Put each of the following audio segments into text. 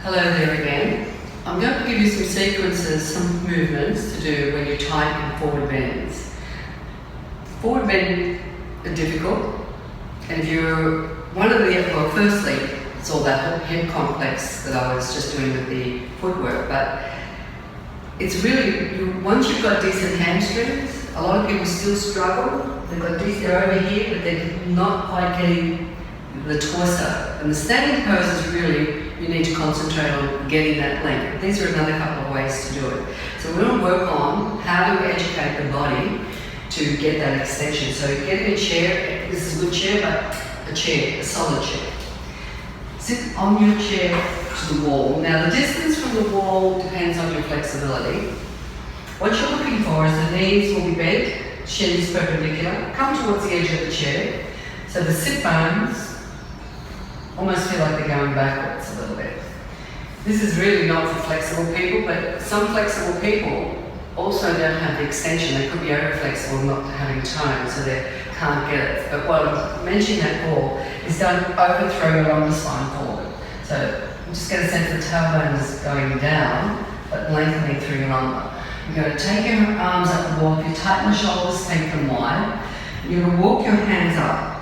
Hello there again. I'm going to give you some sequences, some movements to do when you tighten forward bends. Forward bend are difficult, and if you're one of the, well, firstly, it's all that head complex that I was just doing with the footwork, but it's really, once you've got decent hamstrings, a lot of people still struggle. They're over here, but they're not quite getting the torso. And the standing pose is really, you need to concentrate on getting that length. These are another couple of ways to do it. So we're going to work on how to educate the body to get that extension. So get in a chair. This is a good chair, but a chair, a solid chair. Sit on your chair to the wall. Now the distance from the wall depends on your flexibility. What you're looking for is the knees will be bent, shins perpendicular, come towards the edge of the chair. So the sit bones almost feel like they're going backwards a little bit. This is really not for flexible people, but some flexible people also don't have the extension. They could be over flexible, not having tone, so they can't get it. But what I'm mentioning that for is don't overthrow your lumbar spine forward. So you just get a sense the tailbone is going down, but lengthening through your lumbar. You're going to take your arms up the wall. If you tighten the shoulders, take them wide. You're going to walk your hands up.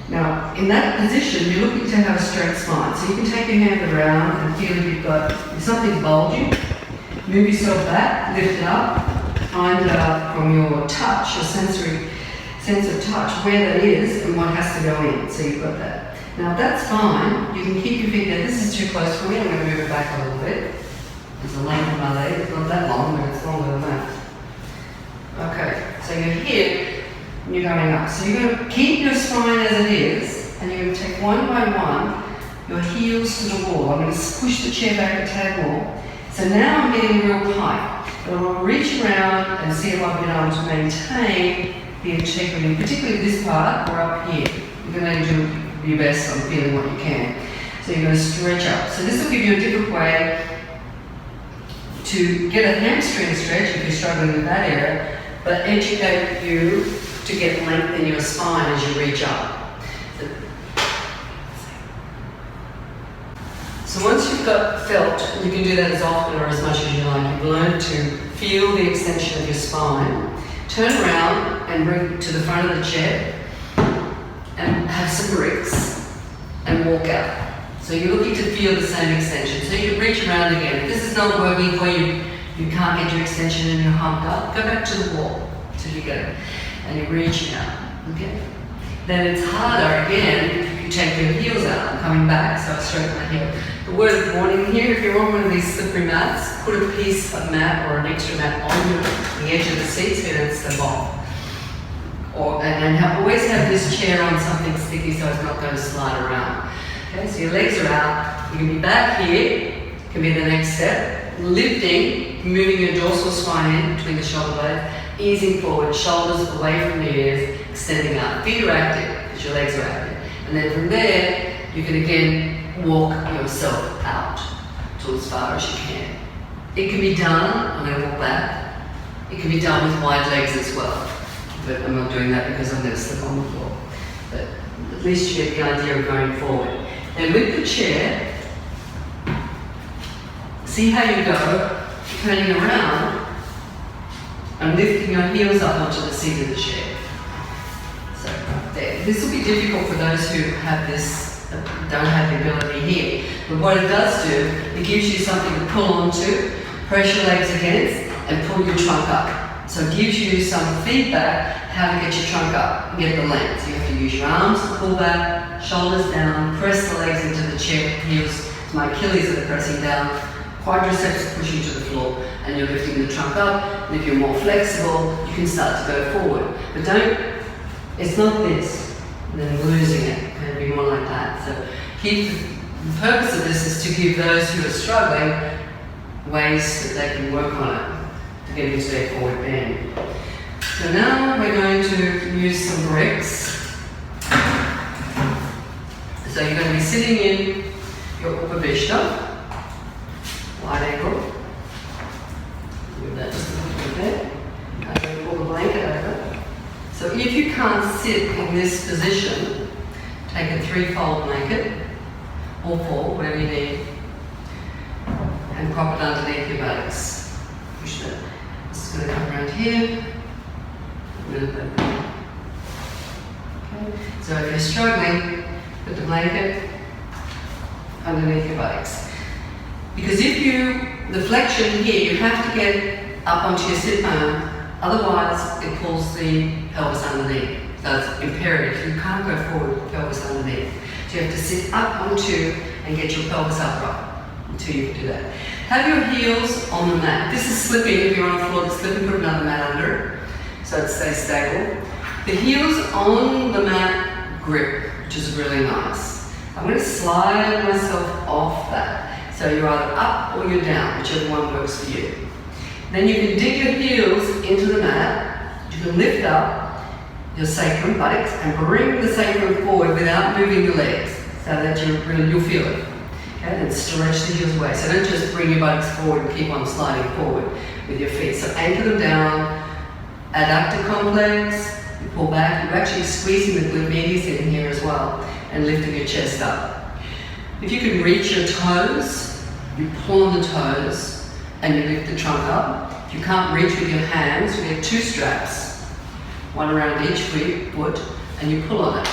Now, in that position, you're looking to have a straight spine. So you can take your hand around and feel if you've got something bulging. Move yourself back, lift it up, find out from your touch, your sensory sense of touch, where that is and what has to go in. So you've got that. Now, if that's fine, you can keep your feet there. This is too close for me. I'm going to move it back a little bit. There's the length of my leg. It's not that long, but it's longer than that. Okay, so you're here. And you're going up. So you're going to keep your spine as it is, and you're going to take one by one your heels to the wall. I'm going to push the chair back a tad more. So now I'm getting real tight. But I'm going to reach around and see if I've been able to maintain the integrity, particularly this part or up here. You're going to do your best on feeling what you can. So you're going to stretch up. So this will give you a different way to get a hamstring stretch if you're struggling with that area, but educate you to get length in your spine as you reach up. So once you've got felt, you can do that as often or as much as you like, you've learned to feel the extension of your spine, turn around and bring it to the front of the chair and have some bricks and walk out. So you're looking to feel the same extension. So you can reach around again. If this is not working for you, you can't get your extension and you're humped up, go back to the wall till you get it. And you're reaching out, okay? Then it's harder again if you take your heels out and coming back, so I straighten my heel. The word of warning here, if you're on one of these slippery mats, put a piece of mat or an extra mat on the edge of the seat so you don't step off. Always have this chair on something sticky so it's not going to slide around. Okay, so your legs are out, you can be back here, can be the next step, lifting, moving your dorsal spine in between the shoulder blades, easing forward, shoulders away from the ears, extending out. Feet are active because your legs are active. And then from there, you can again walk yourself out to as far as you can. It can be done, I'm going to walk back. It can be done with wide legs as well. But I'm not doing that because I'm going to slip on the floor. But at least you get the idea of going forward. Then with the chair, see how you go, turning around, and lifting your heels up onto the seat of the chair. So there. This will be difficult for those who have this, don't have the ability here. But what it does do, it gives you something to pull onto, press your legs against, and pull your trunk up. So it gives you some feedback how to get your trunk up and get the length. So you have to use your arms to pull back, shoulders down, press the legs into the chair, heels to my Achilles that are pressing down, quadriceps pushing to the floor, and you're lifting the trunk up. And if you're more flexible, you can start to go forward. But it's not this, and then losing it. It'll be more like that. So the purpose of this is to give those who are struggling ways that they can work on it to get into their forward bend. So now we're going to use some bricks. So you're going to be sitting in your Upavishta, wide angle. Move that just a little bit there. I'm going to pull the blanket over. So if you can't sit in this position, take a 3-fold blanket, or 4, whatever you need. and prop it underneath your buttocks. Push that. This is going to come around here. A little bit. Okay. So if you're struggling, put the blanket underneath your buttocks. Because the flexion here, you have to get up onto your sit bone, otherwise it pulls the pelvis underneath. So it's imperative. You can't go forward, pelvis underneath. So you have to sit up onto and get your pelvis upright until you can do that. Have your heels on the mat. This is slipping. If you're on the floor, it's slipping, put another mat under it so it stays stable. The heels on the mat grip, which is really nice. I'm going to slide myself off that. So you're either up or you're down, whichever one works for you. Then you can dig your heels into the mat. You can lift up your sacrum, buttocks, and bring the sacrum forward without moving your legs, so that you'll feel it. Okay, then stretch the heels away. So don't just bring your buttocks forward and keep on sliding forward with your feet. So anchor them down, adductor complex, you pull back, you're actually squeezing the glute medius in here as well, and lifting your chest up. If you can reach your toes, you pull on the toes, and you lift the trunk up. If you can't reach with your hands, you get 2 straps. One around each foot, and you pull on it,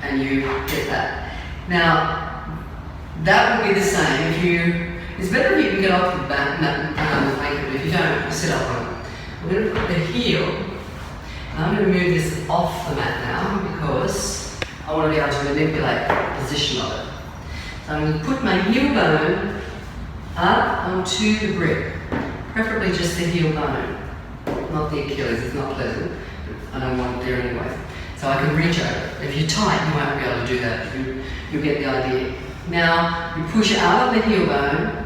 and you get that. Now, that would be the same. It's better if you can get off the blanket, but if you don't, you sit up on it. We're going to put the heel, and I'm going to move this off the mat now because I want to be able to manipulate the position of it. So I'm going to put my heel bone up onto the grip, preferably just the heel bone, not the Achilles, it's not pleasant. I don't want it there anyway. So I can reach over. If you're tight, you won't be able to do that. You'll get the idea. Now, you push out of the heel bone,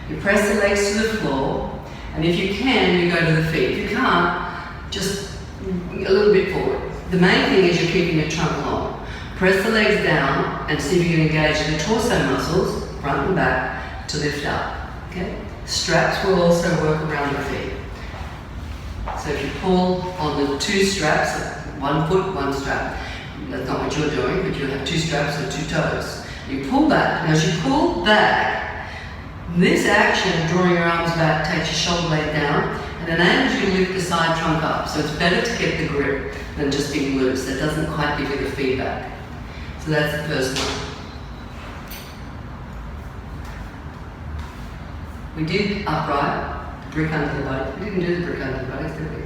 you press the legs to the floor, and if you can, you go to the feet. If you can't, just a little bit forward. The main thing is you're keeping your trunk long. Press the legs down and see if you can engage the torso muscles, front and back, to lift up. Okay? Straps will also work around the feet. So if you pull on the 2 straps, 1 foot, 1 strap, that's not what you're doing, but you have 2 straps and 2 toes. You pull back, and as you pull back, this action of drawing your arms back takes your shoulder blade down and enables you to lift the side trunk up. So it's better to get the grip than just being loose. That doesn't quite give you the feedback. So that's the first one. We did upright. Brick under the buttocks. We didn't do the brick under the buttocks, did we?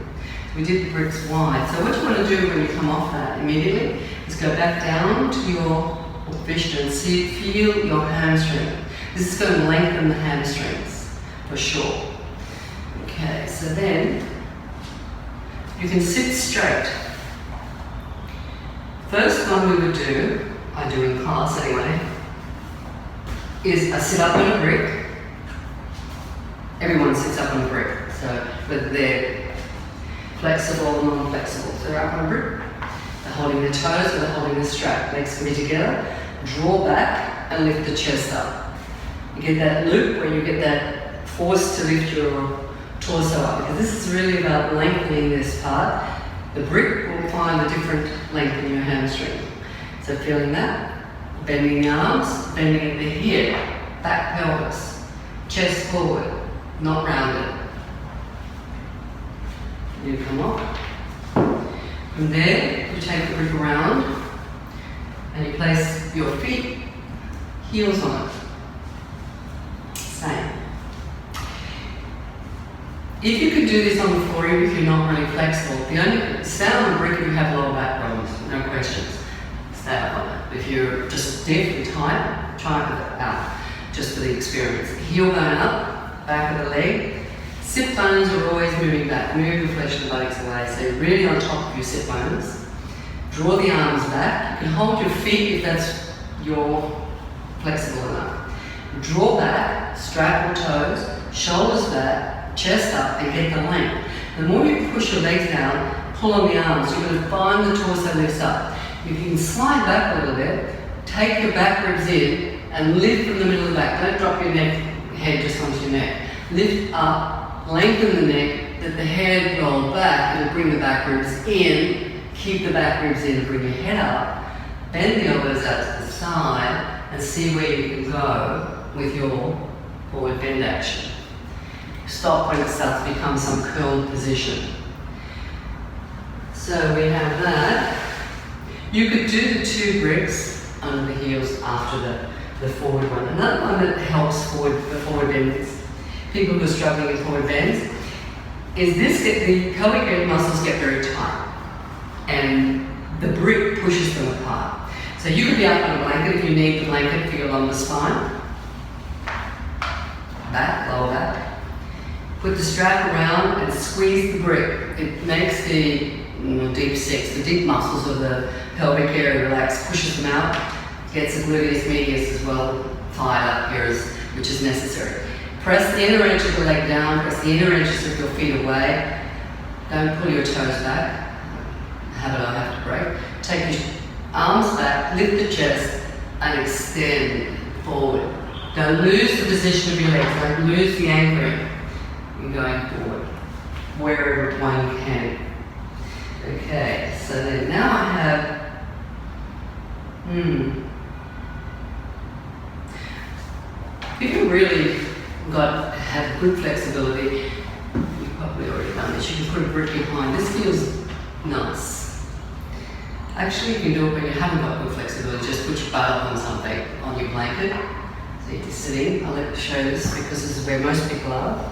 We did the bricks wide. So what you want to do when you come off that immediately is go back down to your fist and feel your hamstring. This is going to lengthen the hamstrings for sure. Okay, so then you can sit straight. First one we would do, I do in class anyway, is I sit up on a brick. Everyone sits up on a brick, so whether they're flexible or non-flexible. So they're up on a brick, they're holding their toes or they're holding the strap. Legs can be together, draw back and lift the chest up. You get that loop where you get that force to lift your torso up, because this is really about lengthening this part. The brick will find a different length in your hamstring. So feeling that, bending the arms, bending at the hip, back pelvis, chest forward. Not rounded. You come up. From there, you take the brick around and you place your feet, heels on it. Same. If you could do this on the floor, even if you're not really flexible, the only stand on the brick if you have lower back problems, no questions. Stay up on it. If you're just stiff and tight, try it out, just for the experience. Heel bone up. Back of the leg. Sit bones are always moving back. Move the flesh of the buttocks away. So you're really on top of your sit bones. Draw the arms back. You can hold your feet if that's you're flexible enough. Draw back, straddle toes, shoulders back, chest up, and get the length. The more you push your legs down, pull on the arms, you're going to find the torso lifts up. If you can slide back a little bit, take your back ribs in and lift from the middle of the back. Don't drop your head just onto your neck. Lift up, lengthen the neck, let the head roll back and bring the back ribs in. Keep the back ribs in and bring your head up. Bend the elbows out to the side and see where you can go with your forward bend action. Stop when it starts to become some curled position. So we have that. You could do the 2 bricks under the heels after the forward one. Another one that helps the forward bends, people who are struggling with forward bends, is the pelvic area muscles get very tight and the brick pushes them apart. So you could be up on a blanket if you need the blanket for your longer spine. Back, lower back. Put the strap around and squeeze the brick. It makes the deep six, the deep muscles of the pelvic area relax, pushes them out, gets the gluteus medius as well fired up here, which is necessary. Press the inner edge of the leg down, press the inner edges of your feet away. Don't pull your toes back. Habit I have to break. Take your arms back, lift the chest, and extend forward. Don't lose the position of your legs, don't lose the anchoring. You're going forward, wherever one you can. Okay, so then now I have, if you really have good flexibility, you've probably already done this, you can put a brick behind. This feels nice. Actually, you can do it when you haven't got good flexibility, just put your butt up on something, on your blanket. So you're sitting, I'll let you show this because this is where most people are.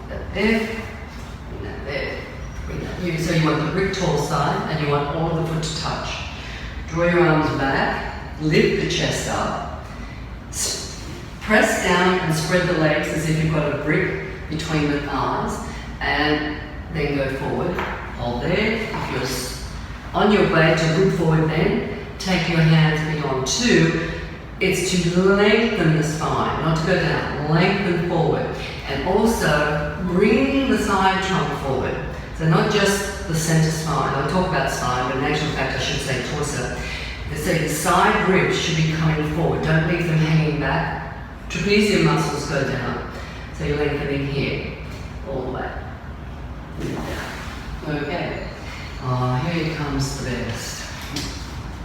That there, and that there. So you want the brick tall side and you want all of the foot to touch. Draw your arms back, lift the chest up, press down and spread the legs as if you've got a brick between the thighs, and then go forward. Hold there. If you're on your way to good forward bend, take your hands beyond 2. It's to lengthen the spine, not to go down, lengthen forward. And also bring the side trunk forward. So not just the center spine. I'll talk about spine, but in actual fact I should say torso. So the side ribs should be coming forward. Don't leave them hanging back. Trapezium muscles go down. So you're lengthening here, all the way. Okay. Oh, here comes the best.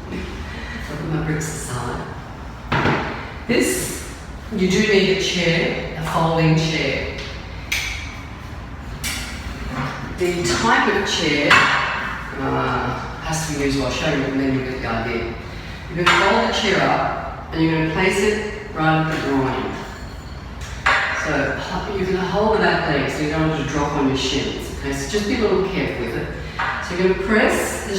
Look at my bricks aside. This, you do need a chair, a folding chair. The type of chair has to be used while showing you, and then you get the idea. You're going to fold the chair up and you're going to place it right at the groin. So you're going to hold the back leg so you don't want it to drop on your shins. Okay, so just be a little careful with it. So you're going to press the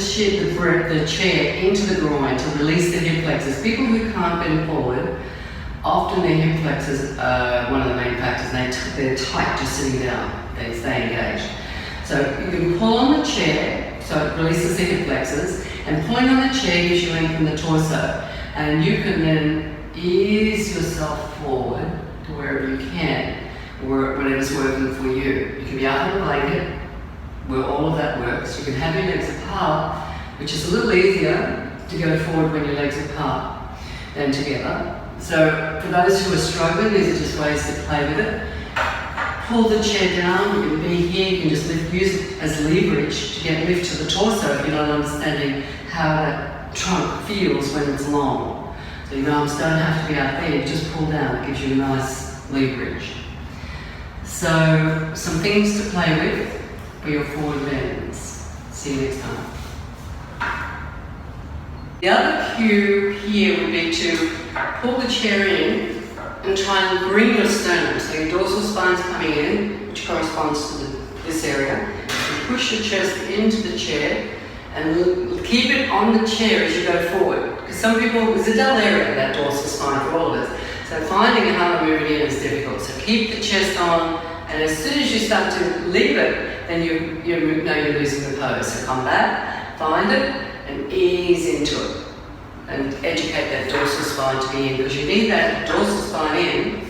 chair into the groin to release the hip flexors. People who can't bend forward, often their hip flexors are one of the main factors. They're tight just sitting down. They stay engaged. So you can pull on the chair, so it releases the hip flexors, and pulling on the chair gives you length in the torso. And you can then ease yourself forward to wherever you can, or whatever's working for you. You can be out on a blanket, where all of that works. You can have your legs apart, which is a little easier to go forward when your legs are apart than together. So for those who are struggling, these are just ways to play with it. Pull the chair down, you can be here, you can just use it as leverage to get lift to the torso if you're not understanding how that trunk feels when it's long. So your arms don't have to be out there, you just pull down, it gives you a nice leverage. So some things to play with for your forward bends. See you next time. The other cue here would be to pull the chair in and try and bring your sternum. So your dorsal spine's coming in, which corresponds to this area. You push your chest into the chair and keep it on the chair as you go forward. Because some people, there's a dull area, that dorsal spine for all of us. So finding how to move it in is difficult. So keep the chest on, and as soon as you start to leave it, then you know you're losing the pose. So come back, find it, and ease into it. And educate that dorsal spine to be in, because you need that dorsal spine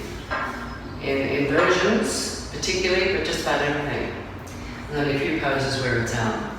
in inversions particularly, but just about everything. And only a few poses where it's out.